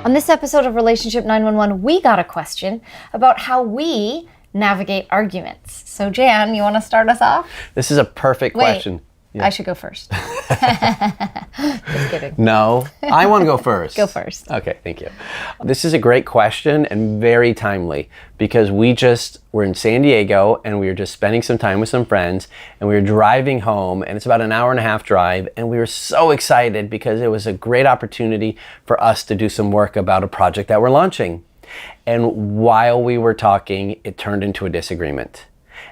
On this episode of Relationship 911, we got a question about how we navigate arguments. So Jan, you want to start us off? This is a perfect question. Yeah. I should go first. Just kidding. No, I want to go first. Go first. Okay, thank you. This is a great question and very timely because we're in San Diego and we were just spending some time with some friends and we were driving home and it's about an hour and a half drive and we were so excited because it was a great opportunity for us to do some work about a project that we're launching. And while we were talking, it turned into a disagreement.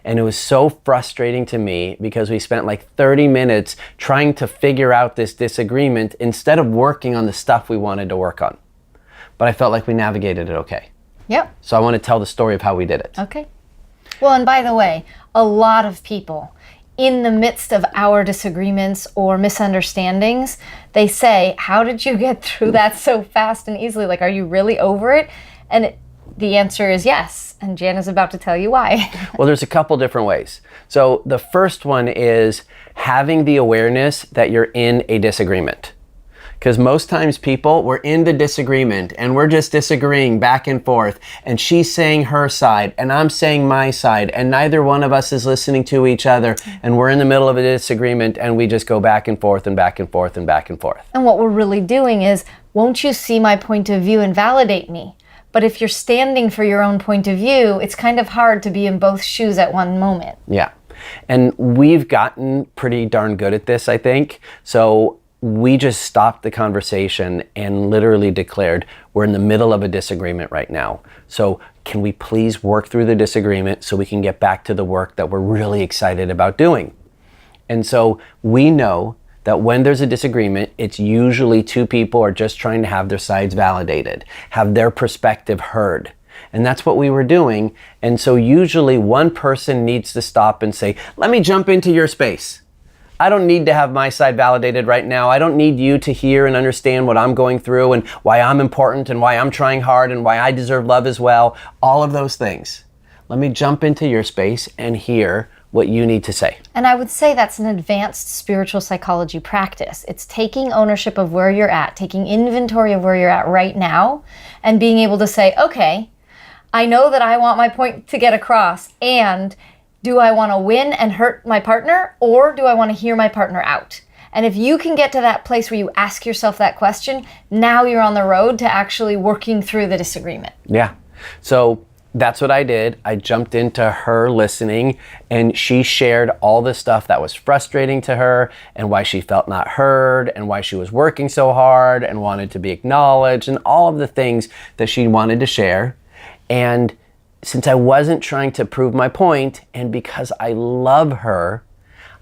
And it was so frustrating to me because we spent like 30 minutes trying to figure out this disagreement instead of working on the stuff we wanted to work on. But I felt like we navigated it okay. Yep. So I want to tell the story of how we did it. Okay. Well, and by the way, a lot of people in the midst of our disagreements or misunderstandings, they say, how did you get through that so fast and easily? Like, are you really over it? And the answer is yes, and Jan is about to tell you why. Well, there's a couple different ways. So the first one is having the awareness that you're in a disagreement. Because most times we're in the disagreement and we're just disagreeing back and forth and she's saying her side and I'm saying my side and neither one of us is listening to each other and we're in the middle of a disagreement and we just go back and forth and back and forth and back and forth. And what we're really doing is, won't you see my point of view and validate me? But if you're standing for your own point of view, it's kind of hard to be in both shoes at one moment. Yeah. And we've gotten pretty darn good at this, I think. So we just stopped the conversation and literally declared, we're in the middle of a disagreement right now. So can we please work through the disagreement so we can get back to the work that we're really excited about doing? And so we know that when there's a disagreement, it's usually two people are just trying to have their sides validated, have their perspective heard. And that's what we were doing. And so usually one person needs to stop and say, let me jump into your space. I don't need to have my side validated right now. I don't need you to hear and understand what I'm going through and why I'm important and why I'm trying hard and why I deserve love as well. All of those things. Let me jump into your space and hear what you need to say. And I would say that's an advanced spiritual psychology practice. It's taking ownership of where you're at, taking inventory of where you're at right now, and being able to say, okay, I know that I want my point to get across, and do I want to win and hurt my partner, or do I want to hear my partner out? And if you can get to that place where you ask yourself that question, now you're on the road to actually working through the disagreement. Yeah. So that's what I did. I jumped into her listening and she shared all the stuff that was frustrating to her and why she felt not heard and why she was working so hard and wanted to be acknowledged and all of the things that she wanted to share. And since I wasn't trying to prove my point and because I love her,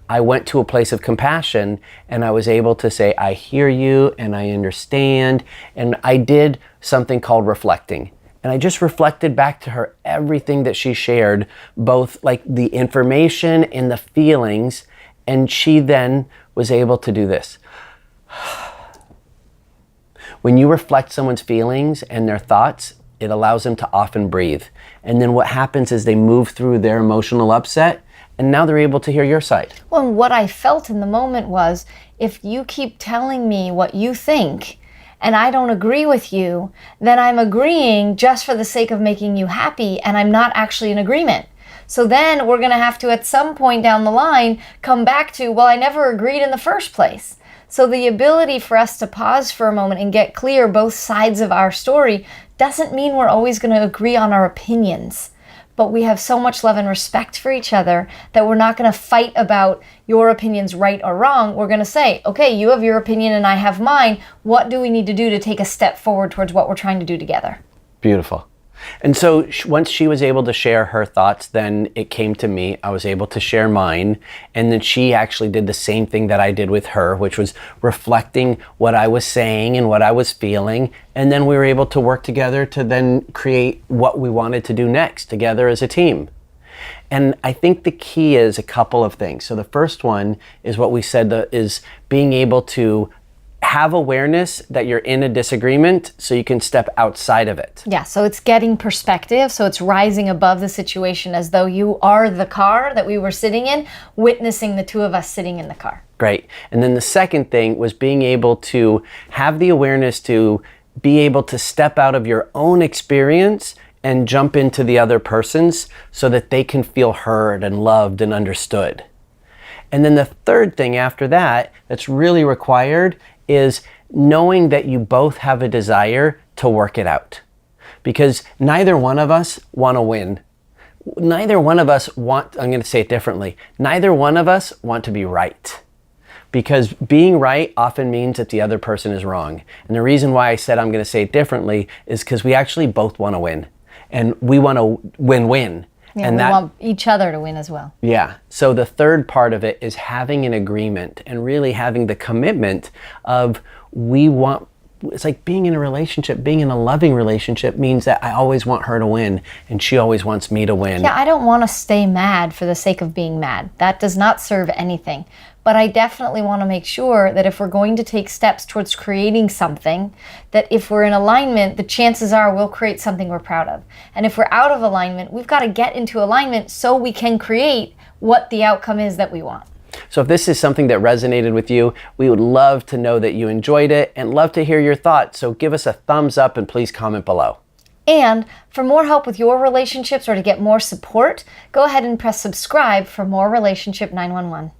I went to a place of compassion and I was able to say, I hear you and I understand. And I did something called reflecting. And I just reflected back to her everything that she shared, both like the information and the feelings. And she then was able to do this. When you reflect someone's feelings and their thoughts, it allows them to often breathe. And then what happens is they move through their emotional upset and now they're able to hear your side. Well, and what I felt in the moment was, if you keep telling me what you think, and I don't agree with you, then I'm agreeing just for the sake of making you happy, and I'm not actually in agreement. So then we're gonna have to, at some point down the line, come back to, well, I never agreed in the first place. So the ability for us to pause for a moment and get clear both sides of our story doesn't mean we're always gonna agree on our opinions. But we have so much love and respect for each other that we're not going to fight about your opinion's right or wrong. We're going to say, okay, you have your opinion and I have mine. What do we need to do to take a step forward towards what we're trying to do together? Beautiful. And so once she was able to share her thoughts, then it came to me. I was able to share mine. And then she actually did the same thing that I did with her, which was reflecting what I was saying and what I was feeling. And then we were able to work together to then create what we wanted to do next together as a team. And I think the key is a couple of things. So the first one is what we said is being able to have awareness that you're in a disagreement so you can step outside of it. Yeah, so it's getting perspective. So it's rising above the situation as though you are the car that we were sitting in, witnessing the two of us sitting in the car. Great. And then the second thing was being able to have the awareness to be able to step out of your own experience and jump into the other person's so that they can feel heard and loved and understood. And then the third thing after that that's really required is knowing that you both have a desire to work it out. Because neither one of us want to win. Neither one of us want, I'm going to say it differently, neither one of us want to be right. Because being right often means that the other person is wrong. And the reason why I said I'm going to say it differently is because we actually both want to win. And we want to win-win. Yeah, and we want each other to win as well. Yeah. So the third part of it is having an agreement and really having the commitment of it's like being in a relationship, being in a loving relationship means that I always want her to win and she always wants me to win. Yeah, I don't want to stay mad for the sake of being mad. That does not serve anything. But I definitely want to make sure that if we're going to take steps towards creating something, that if we're in alignment, the chances are we'll create something we're proud of. And if we're out of alignment, we've got to get into alignment so we can create what the outcome is that we want. So if this is something that resonated with you, we would love to know that you enjoyed it and love to hear your thoughts. So give us a thumbs up and please comment below. And for more help with your relationships or to get more support, go ahead and press subscribe for more Relationship 911.